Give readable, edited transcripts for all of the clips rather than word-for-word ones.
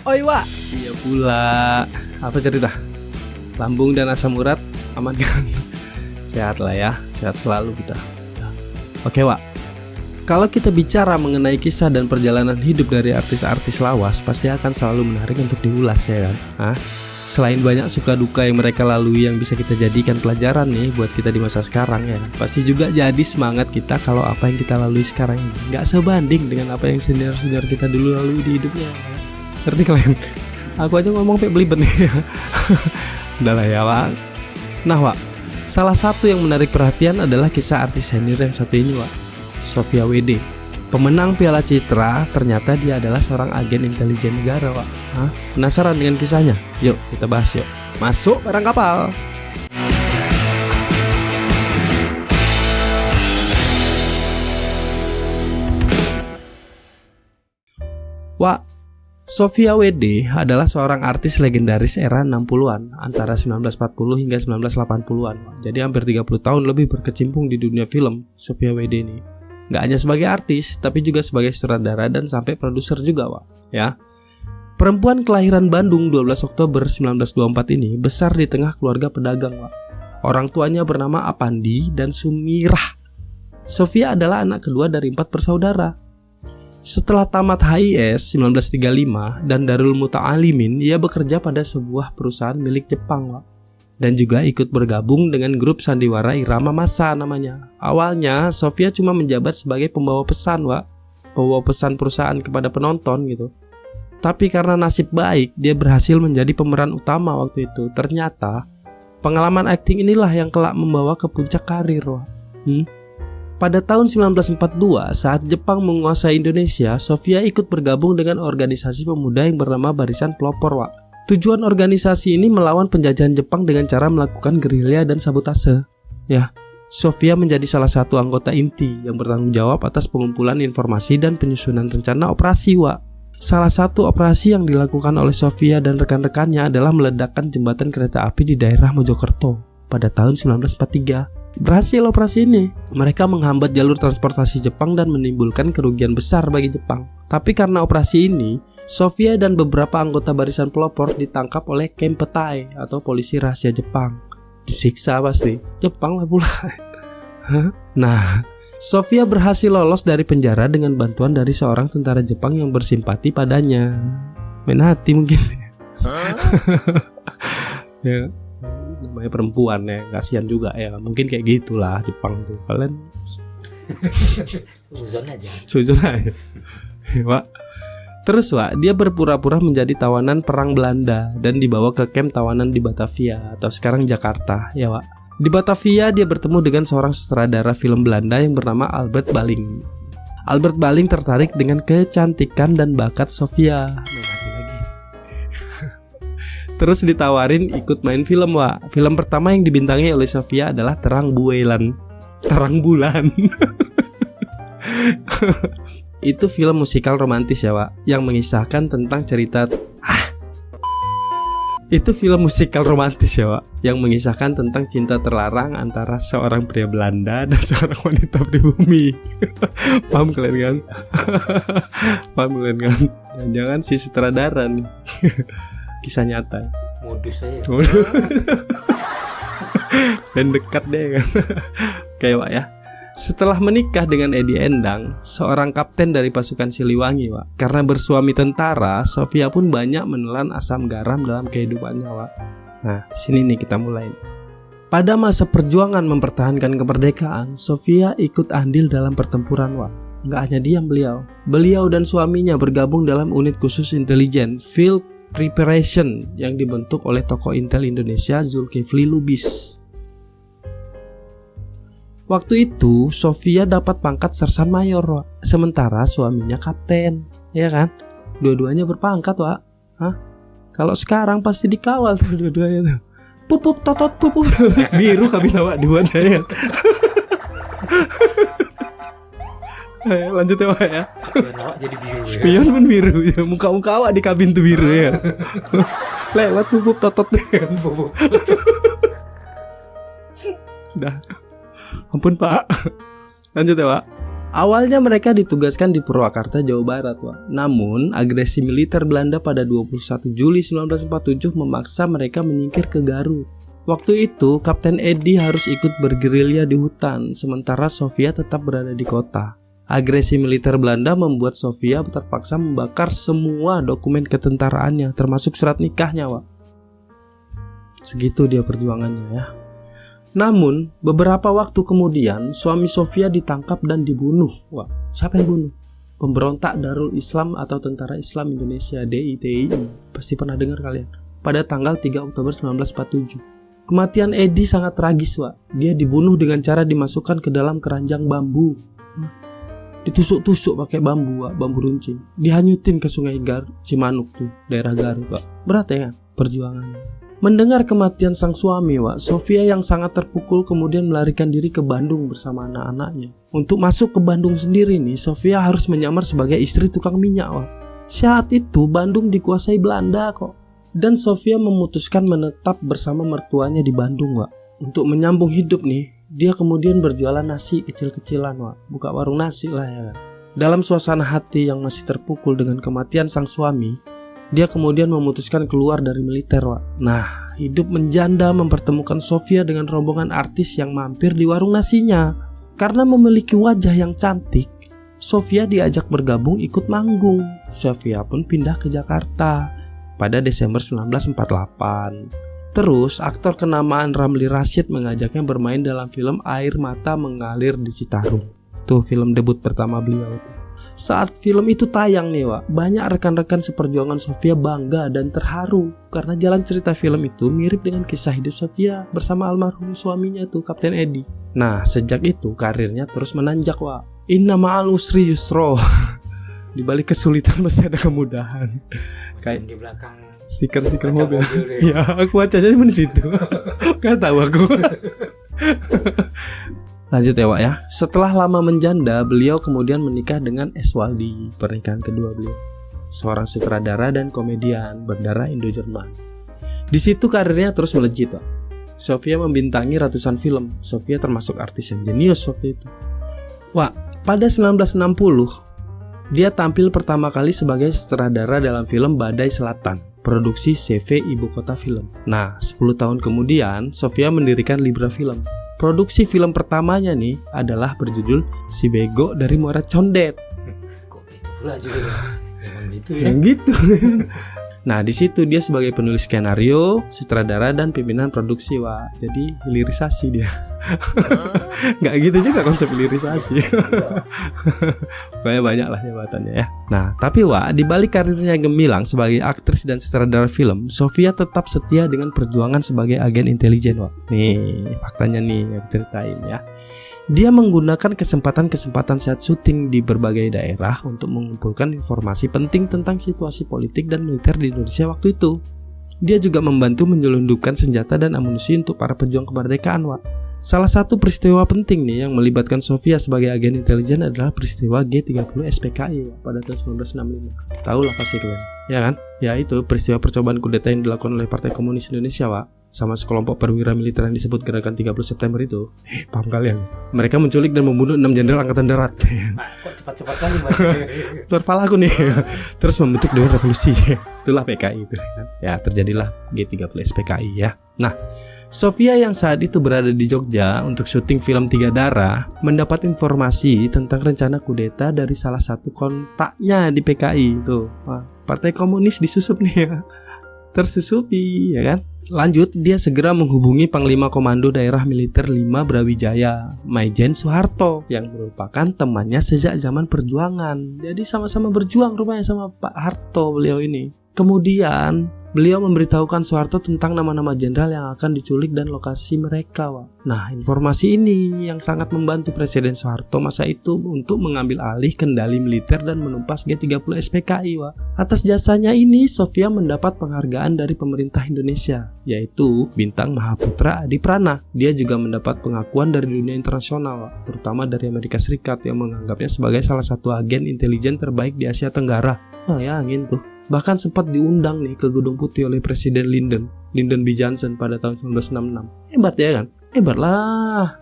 Oi Wak. Iya pula. Apa cerita? Lambung dan asam urat aman kan? Sehat lah ya, sehat selalu kita. Oke Wak, kalau kita bicara mengenai kisah dan perjalanan hidup dari artis-artis lawas, pasti akan selalu menarik untuk diulas ya kan? Selain banyak suka duka yang mereka lalui yang bisa kita jadikan pelajaran nih buat kita di masa sekarang ya, pasti juga jadi semangat kita kalau apa yang kita lalui sekarang ini gak sebanding dengan apa yang senior-senior kita dulu lalui di hidupnya. Ngerti kalian? Aku aja ngomong kayak belibet nih. Udah lah ya Wak. Nah Wak, salah satu yang menarik perhatian adalah kisah artis senior yang satu ini Wak, Sophia WD. Pemenang Piala Citra, ternyata dia adalah seorang agen intelijen negara Wak. Penasaran dengan kisahnya? Yuk kita bahas yuk. Masuk barang kapal. Wak, Sophia WD adalah seorang artis legendaris era 60-an, antara 1940 hingga 1980-an. Jadi hampir 30 tahun lebih berkecimpung di dunia film Sophia WD ini. Gak hanya sebagai artis, tapi juga sebagai sutradara dan sampai produser juga Wak. Ya. Perempuan kelahiran Bandung 12 Oktober 1924 ini besar di tengah keluarga pedagang Wak. Orang tuanya bernama Apandi dan Sumirah. Sophia adalah anak kedua dari 4 bersaudara. Setelah tamat HIS 1935 dan Darul Muta'alimin, ia bekerja pada sebuah perusahaan milik Jepang Wak. Dan juga ikut bergabung dengan grup sandiwara Irama Masa namanya. Awalnya Sophia cuma menjabat sebagai pembawa pesan Wak, pembawa pesan perusahaan kepada penonton gitu. Tapi karena nasib baik dia berhasil menjadi pemeran utama waktu itu. Ternyata pengalaman akting inilah yang kelak membawa ke puncak karir Wak. Pada tahun 1942 saat Jepang menguasai Indonesia, Sophia ikut bergabung dengan organisasi pemuda yang bernama Barisan Pelopor Wak. Tujuan organisasi ini melawan penjajahan Jepang dengan cara melakukan gerilya dan sabotase. Ya, Sophia menjadi salah satu anggota inti yang bertanggung jawab atas pengumpulan informasi dan penyusunan rencana operasi Wak. Salah satu operasi yang dilakukan oleh Sophia dan rekan-rekannya adalah meledakkan jembatan kereta api di daerah Mojokerto pada tahun 1943. Berhasil operasi ini. Mereka menghambat jalur transportasi Jepang dan menimbulkan kerugian besar bagi Jepang. Tapi karena operasi ini, Sophia dan beberapa anggota Barisan Pelopor ditangkap oleh Kempeitai atau polisi rahasia Jepang. Disiksa pasti. Jepang lah pula. Nah, Sophia berhasil lolos dari penjara dengan bantuan dari seorang tentara Jepang yang bersimpati padanya. Main hati mungkin. Ya, namanya perempuan ya, kasihan juga ya. Mungkin kayak gitulah Jepang tuh. Kalian Suzon aja. Wak. Terus Wak, dia berpura-pura menjadi tawanan perang Belanda dan dibawa ke kamp tawanan di Batavia atau sekarang Jakarta ya Wak. Di Batavia dia bertemu dengan seorang sutradara film Belanda yang bernama Albert Baling. Albert Baling tertarik dengan kecantikan dan bakat Sophia. Terus ditawarin ikut main film Wak. Film pertama yang dibintangi oleh Sophia adalah Terang Bulan. Itu film musikal romantis ya Wak, yang mengisahkan tentang cerita Itu film musikal romantis ya Wak, yang mengisahkan tentang cinta terlarang antara seorang pria Belanda dan seorang wanita pribumi. Paham kalian kan? Paham kalian kan? Jangan si sutradara nih. Kisah nyata. Modus aja. Dan dekat deh kan. Kayak Wak ya. Setelah menikah dengan Edi Endang, seorang kapten dari pasukan Siliwangi Wak. Karena bersuami tentara, Sophia pun banyak menelan asam garam dalam kehidupannya Wak. Nah, sini nih kita mulai. Pada masa perjuangan mempertahankan kemerdekaan, Sophia ikut andil dalam pertempuran Wak. Nggak hanya diam beliau dan suaminya bergabung dalam unit khusus intelijen Field Preparation yang dibentuk oleh tokoh Intel Indonesia Zulkifli Lubis. Waktu itu Sophia dapat pangkat sersan mayor Wak. Sementara suaminya kapten, ya kan? Dua-duanya berpangkat Wak. Kalau sekarang pasti dikawal tuh dua-duanya tuh. Pupup totot pupup. Biru kabin Wak dua-duanya ya. Lanjut ya Wak ya. Jadi biru. Spion pun biru ya. Muka-muka Wak di kabin tuh biru ya. Lewat pupup totot ya. Dah. Ampun Pak. Lanjut ya Pak. Awalnya mereka ditugaskan di Purwakarta, Jawa Barat, Wak. Namun, agresi militer Belanda pada 21 Juli 1947 memaksa mereka menyingkir ke Garut. Waktu itu, Kapten Edi harus ikut bergerilya di hutan, sementara Sofia tetap berada di kota. Agresi militer Belanda membuat Sofia terpaksa membakar semua dokumen ketentaraannya, termasuk surat nikahnya, Wak. Segitu dia perjuangannya ya. Namun, beberapa waktu kemudian, suami Sofia ditangkap dan dibunuh. Wah, siapa yang bunuh? Pemberontak Darul Islam atau Tentara Islam Indonesia, DITI. Pasti pernah dengar kalian. Pada tanggal 3 Oktober 1947. Kematian Edi sangat tragis, Wak. Dia dibunuh dengan cara dimasukkan ke dalam keranjang bambu. Ditusuk-tusuk pakai bambu, Wak, bambu runcing. Dihanyutin ke Sungai Cimanuk tuh, daerah Garut, Wak. Berat ya kan perjuangannya. Mendengar kematian sang suami, Wak, Sofia yang sangat terpukul kemudian melarikan diri ke Bandung bersama anak-anaknya. Untuk masuk ke Bandung sendiri nih, Sofia harus menyamar sebagai istri tukang minyak, Wak. Saat itu Bandung dikuasai Belanda kok. Dan Sofia memutuskan menetap bersama mertuanya di Bandung, Wak. Untuk menyambung hidup nih, dia kemudian berjualan nasi kecil-kecilan, Wak. Buka warung nasi lah ya. Dalam suasana hati yang masih terpukul dengan kematian sang suami, dia kemudian memutuskan keluar dari militer, Wak. Nah, hidup menjanda mempertemukan Sofia dengan rombongan artis yang mampir di warung nasinya. Karena memiliki wajah yang cantik, Sofia diajak bergabung ikut manggung. Sofia pun pindah ke Jakarta pada Desember 1948. Terus, aktor kenamaan Ramli Rashid mengajaknya bermain dalam film Air Mata Mengalir di Citarum. Tuh film debut pertama beliau itu. Saat film itu tayang nih, Wak, banyak rekan-rekan seperjuangan Sofia bangga dan terharu karena jalan cerita film itu mirip dengan kisah hidup Sofia bersama almarhum suaminya tuh, Kapten Edi. Nah, sejak itu karirnya terus menanjak, Wak. Inna ma'al usri yusro. Di balik kesulitan pasti ada kemudahan. Kayak di belakang stiker mobil. mobil Ya, aku bacanya di situ. Kan tahu aku. Lanjut ya, Wak ya. Setelah lama menjanda, beliau kemudian menikah dengan Eswaldi, pernikahan kedua beliau. Seorang sutradara dan komedian berdarah Indo-Jerman. Di situ karirnya terus melejit, Wak. Sofia membintangi ratusan film. Sofia termasuk artis yang jenius waktu itu. Wak, pada 1960, dia tampil pertama kali sebagai sutradara dalam film Badai Selatan, produksi CV Ibu Kota Film. Nah, 10 tahun kemudian, Sofia mendirikan Libra Film. Produksi film pertamanya nih adalah berjudul Si Bego dari Muara Condet. Kok gitu pula judulnya? Emang gitu ya? Yang gitu. Nah, di situ dia sebagai penulis skenario, sutradara dan pimpinan produksi, Wak. Jadi hilirisasi dia. Nggak gitu juga konsep hilirisasi. Pokoknya banyak lah jabatannya ya. Nah, tapi Wak, di balik karirnya gemilang sebagai aktris dan sutradara film, Sofia tetap setia dengan perjuangan sebagai agen intelijen, Wak. Nih, faktanya nih yang ceritain ya. Dia menggunakan kesempatan-kesempatan saat syuting di berbagai daerah untuk mengumpulkan informasi penting tentang situasi politik dan militer di Indonesia waktu itu. Dia juga membantu menyelundupkan senjata dan amunisi untuk para pejuang kemerdekaan, Wak. Salah satu peristiwa penting nih yang melibatkan Sofia sebagai agen intelijen adalah peristiwa G30 SPKI, Wak, pada tahun 1965. Tahu lah pasti kalian, ya kan? Ya itu peristiwa percobaan kudeta yang dilakukan oleh Partai Komunis Indonesia, Wak, sama sekelompok perwira militer yang disebut Gerakan 30 September itu. Paham kalian? Mereka menculik dan membunuh 6 jenderal angkatan darat. Nah, kok cepat-cepat kali Mas? Luar pala aku nih. Terus membentuk Dewan Revolusi. Itulah PKI itu kan. Ya, terjadilah G30 SPKI ya. Nah, Sofia yang saat itu berada di Jogja untuk syuting film Tiga Darah mendapat informasi tentang rencana kudeta dari salah satu kontaknya di PKI itu. Wah, Partai Komunis disusup nih ya. Tersusupi ya kan. Lanjut, dia segera menghubungi Panglima Komando Daerah Militer 5 Brawijaya, Maijen Soeharto, yang merupakan temannya sejak zaman perjuangan. Jadi sama-sama berjuang rupanya sama Pak Harto beliau ini. Kemudian beliau memberitahukan Soeharto tentang nama-nama jenderal yang akan diculik dan lokasi mereka, Wak. Nah, informasi ini yang sangat membantu Presiden Soeharto masa itu untuk mengambil alih kendali militer dan menumpas G30 SPKI, Wak. Atas jasanya ini, Sofia mendapat penghargaan dari pemerintah Indonesia, yaitu Bintang Mahaputra Adi Prana. Dia juga mendapat pengakuan dari dunia internasional, Wak, terutama dari Amerika Serikat yang menganggapnya sebagai salah satu agen intelijen terbaik di Asia Tenggara. Nah, ya angin tuh. Bahkan sempat diundang nih ke Gedung Putih oleh Presiden Lyndon B. Johnson pada tahun 1966. Hebat ya kan? Hebat lah.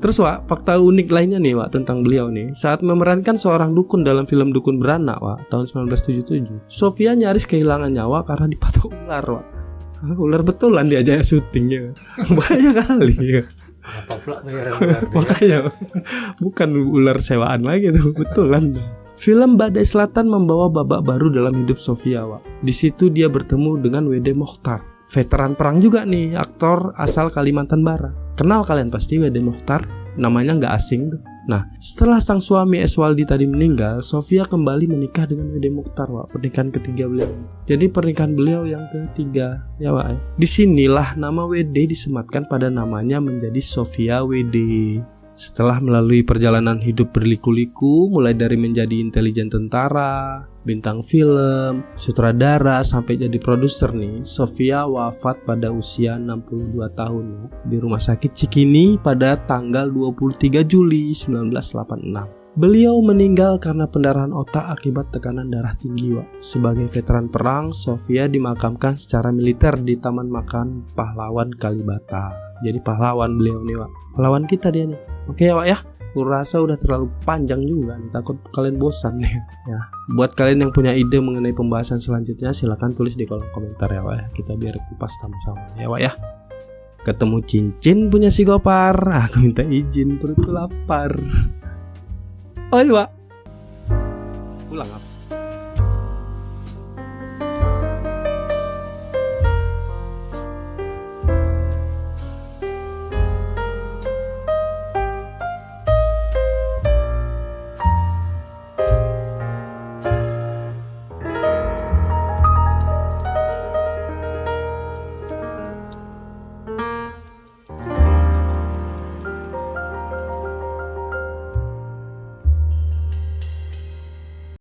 Terus Wak, fakta unik lainnya nih Wak tentang beliau nih. Saat memerankan seorang dukun dalam film Dukun Beranak Wak, tahun 1977, Sofia nyaris kehilangan nyawa karena dipatok ular Wak. Ular betulan diajak syutingnya. Banyak kali ya. Apa pula bayar ular? Makanya bukan ular sewaan lagi tuh, betulan. Film Badai Selatan membawa babak baru dalam hidup Sofia Wak. Di situ dia bertemu dengan W.D. Mochtar, veteran perang juga nih, aktor asal Kalimantan Barat. Kenal kalian pasti W.D. Mochtar, namanya nggak asing tuh. Nah, setelah sang suami Eswaldi tadi meninggal, Sofia kembali menikah dengan W.D. Mochtar Wak, pernikahan ketiga beliau. Jadi pernikahan beliau yang ketiga ya Wak. Disinilah nama W.D. disematkan pada namanya menjadi Sofia W.D. Setelah melalui perjalanan hidup berliku-liku, mulai dari menjadi intelijen tentara, bintang film, sutradara, sampai jadi produser nih, Sofia wafat pada usia 62 tahun di Rumah Sakit Cikini pada tanggal 23 Juli 1986. Beliau meninggal karena pendarahan otak akibat tekanan darah tinggi Wak. Sebagai veteran perang, Sofia dimakamkan secara militer di Taman Makam Pahlawan Kalibata. Jadi pahlawan beliau nih Wak. Pahlawan kita dia nih. Oke ya Wak ya. Kurasa udah terlalu panjang juga nih, takut kalian bosan nih. Ya, buat kalian yang punya ide mengenai pembahasan selanjutnya, silahkan tulis di kolom komentar ya Wak ya. Kita biar kupas sama-sama ya Wak ya. Ketemu cincin punya si Gopar, aku minta izin perutku lapar. Oi Wak. Pulang apa?